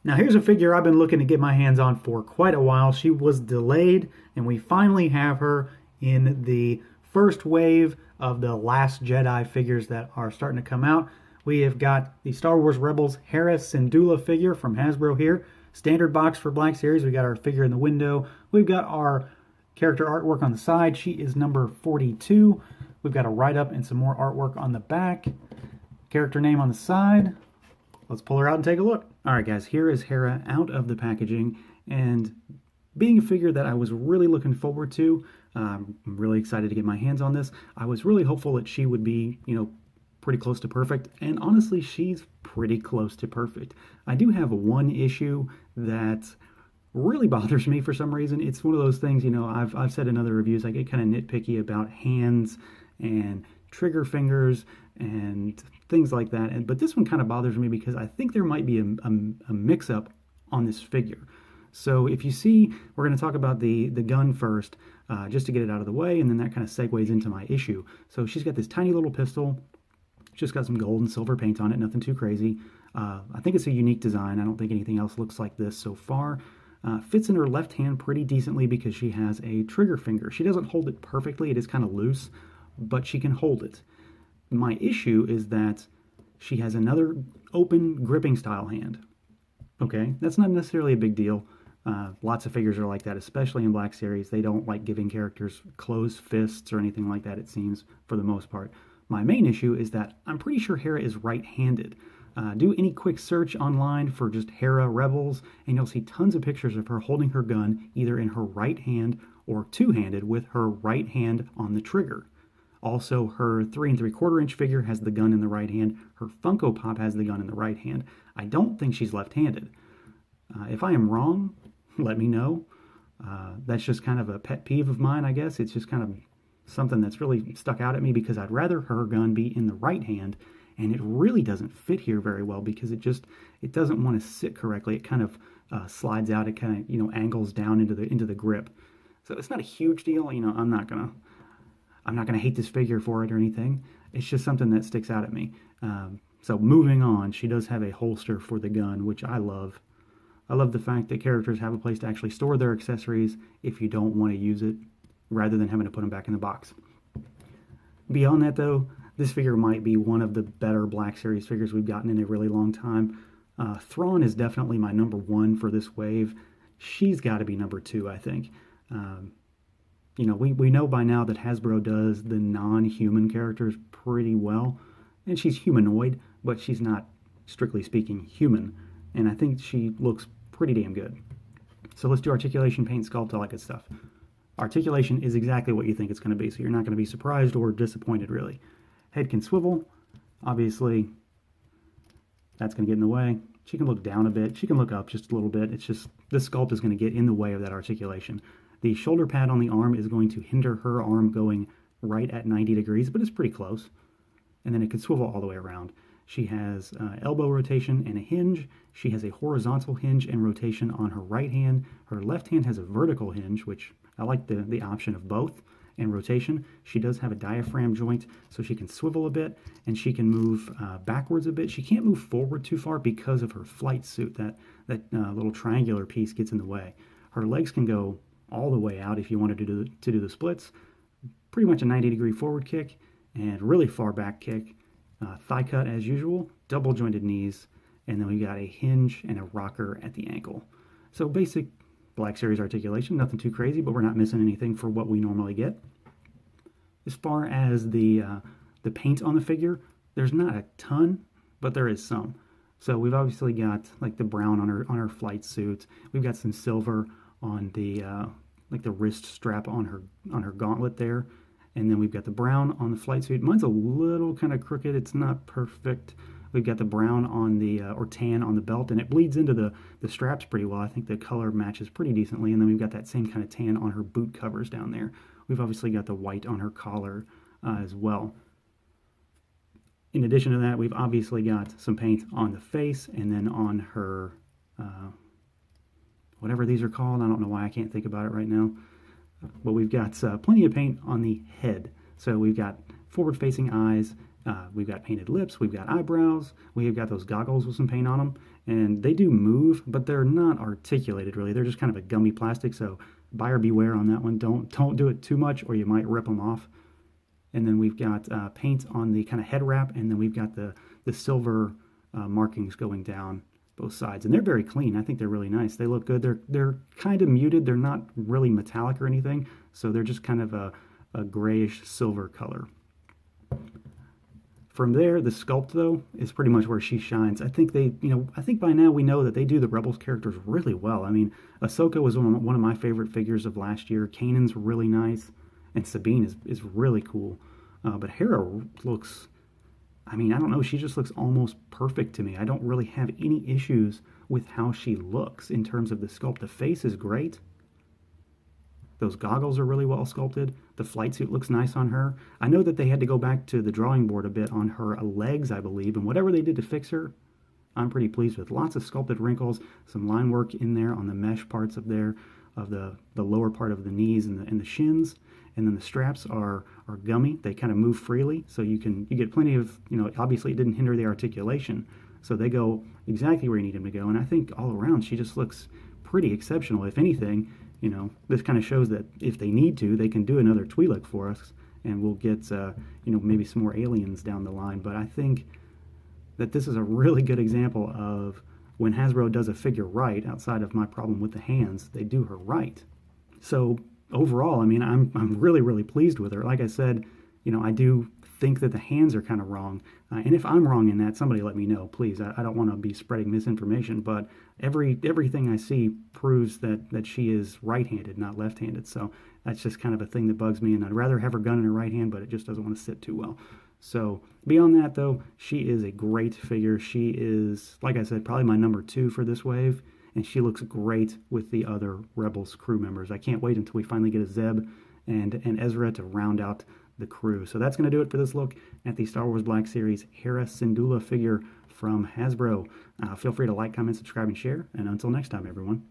Now here's a figure I've been looking to get my hands on for quite a while. She was delayed, and we finally have her in the first wave of the Last Jedi figures that are starting to come out. We have got the Star Wars Rebels HERA Syndulla figure from Hasbro here. Standard box for Black Series. We got our figure in the window. We've got our character artwork on the side. She is number 42. We've got a write-up and some more artwork on the back. Character name on the side. Let's pull her out and take a look. All right, guys, here is Hera out of the packaging, and being a figure that I was really looking forward to, I'm really excited to get my hands on this. I was really hopeful that she would be, pretty close to perfect, and honestly, she's pretty close to perfect. I do have one issue that really bothers me for some reason. It's one of those things, I've said in other reviews, I get kind of nitpicky about hands and trigger fingers and things like that. But this one kind of bothers me because I think there might be a mix-up on this figure. So if you see, we're going to talk about the gun first, just to get it out of the way, and then that kind of segues into my issue. So she's got this tiny little pistol. Just got some gold and silver paint on it, nothing too crazy. I think it's a unique design. I don't think anything else looks like this so far. Fits in her left hand pretty decently because she has a trigger finger. She doesn't hold it perfectly. It is kind of loose, but she can hold it. My issue is that she has another open gripping style hand. Okay, that's not necessarily a big deal. Lots of figures are like that, especially in Black Series. They don't like giving characters closed fists or anything like that, it seems, for the most part. My main issue is that I'm pretty sure Hera is right-handed. Do any quick search online for just Hera Rebels, and you'll see tons of pictures of her holding her gun either in her right hand or two-handed with her right hand on the trigger. Also, her 3 3/4 inch figure has the gun in the right hand. Her Funko Pop has the gun in the right hand. I don't think she's left-handed. If I am wrong, let me know. That's just kind of a pet peeve of mine, I guess. It's just kind of something that's really stuck out at me because I'd rather her gun be in the right hand, and it really doesn't fit here very well because it doesn't want to sit correctly. It kind of slides out. It kind of angles down into the grip. So it's not a huge deal. I'm not gonna hate this figure for it or anything. It's just something that sticks out at me. So moving on, she does have a holster for the gun, which I love. I love the fact that characters have a place to actually store their accessories if you don't want to use it, rather than having to put them back in the box. Beyond that, though, this figure might be one of the better Black Series figures we've gotten in a really long time. Thrawn is definitely my number one for this wave. She's got to be number two, I think. We know by now that Hasbro does the non-human characters pretty well, and she's humanoid, but she's not, strictly speaking, human, and I think she looks pretty damn good. So let's do articulation, paint, sculpt, all that good stuff. Articulation is exactly what you think it's going to be, so you're not going to be surprised or disappointed, really. Head can swivel. Obviously, that's going to get in the way. She can look down a bit. She can look up just a little bit. It's just, this sculpt is going to get in the way of that articulation. The shoulder pad on the arm is going to hinder her arm going right at 90 degrees, but it's pretty close. And then it can swivel all the way around. She has elbow rotation and a hinge. She has a horizontal hinge and rotation on her right hand. Her left hand has a vertical hinge, which I like the option of both, and rotation. She does have a diaphragm joint, so she can swivel a bit, and she can move backwards a bit. She can't move forward too far because of her flight suit. That little triangular piece gets in the way. Her legs can go all the way out if you wanted to do the splits. Pretty much a 90-degree forward kick and really far back kick. Thigh cut as usual, double jointed knees, and then we got a hinge and a rocker at the ankle. So basic Black Series articulation, nothing too crazy, but we're not missing anything for what we normally get. As far as the paint on the figure, there's not a ton, but there is some. So we've obviously got like the brown on her flight suit. We've got some silver on the like the wrist strap on her gauntlet there. And then we've got the brown on the flight suit. Mine's a little kind of crooked. It's not perfect. We've got the brown on the, or tan on the belt, and it bleeds into the straps pretty well. I think the color matches pretty decently. And then we've got that same kind of tan on her boot covers down there. We've obviously got the white on her collar as well. In addition to that, we've obviously got some paint on the face and then on her, whatever these are called. I don't know why I can't think about it right now. But we've got plenty of paint on the head. So we've got forward-facing eyes, We've got painted lips, we've got eyebrows, we've got those goggles with some paint on them, and they do move, but they're not articulated really. They're just kind of a gummy plastic, so buyer beware on that one. Don't do it too much, or you might rip them off. And then we've got paint on the kind of head wrap, and then we've got the silver markings going down both sides, and they're very clean. I think they're really nice. They look good. They're kind of muted. They're not really metallic or anything, so they're just kind of a grayish silver color. From there, the sculpt though is pretty much where she shines. I think I think by now we know that they do the Rebels characters really well. I mean, Ahsoka was one of my favorite figures of last year. Kanan's really nice, and Sabine is really cool. But Hera looks, I mean, I don't know, she just looks almost perfect to me. I don't really have any issues with how she looks in terms of the sculpt. The face is great. Those goggles are really well sculpted. The flight suit looks nice on her. I know that they had to go back to the drawing board a bit on her legs, I believe, and whatever they did to fix her, I'm pretty pleased with. Lots of sculpted wrinkles, some line work in there on the mesh parts of the lower part of the knees and the shins, and then the straps are gummy. They kind of move freely, so you get plenty of, obviously it didn't hinder the articulation, so they go exactly where you need them to go. And I think all around she just looks pretty exceptional. If anything, this kind of shows that if they need to, they can do another Twi'lek for us, and we'll get, maybe some more aliens down the line. But I think that this is a really good example of when Hasbro does a figure right, outside of my problem with the hands, they do her right. So overall, I mean, I'm really, really pleased with her. Like I said, I do think that the hands are kind of wrong. And if I'm wrong in that, somebody let me know, please. I don't want to be spreading misinformation, but everything I see proves that she is right-handed, not left-handed. So that's just kind of a thing that bugs me, and I'd rather have her gun in her right hand, but it just doesn't want to sit too well. So beyond that, though, she is a great figure. She is, like I said, probably my number 2 for this wave, and she looks great with the other Rebels crew members. I can't wait until we finally get a Zeb and Ezra to round out the crew. So that's going to do it for this look at the Star Wars Black Series HERA Syndulla figure from Hasbro. Feel free to like, comment, subscribe, and share. And until next time, everyone.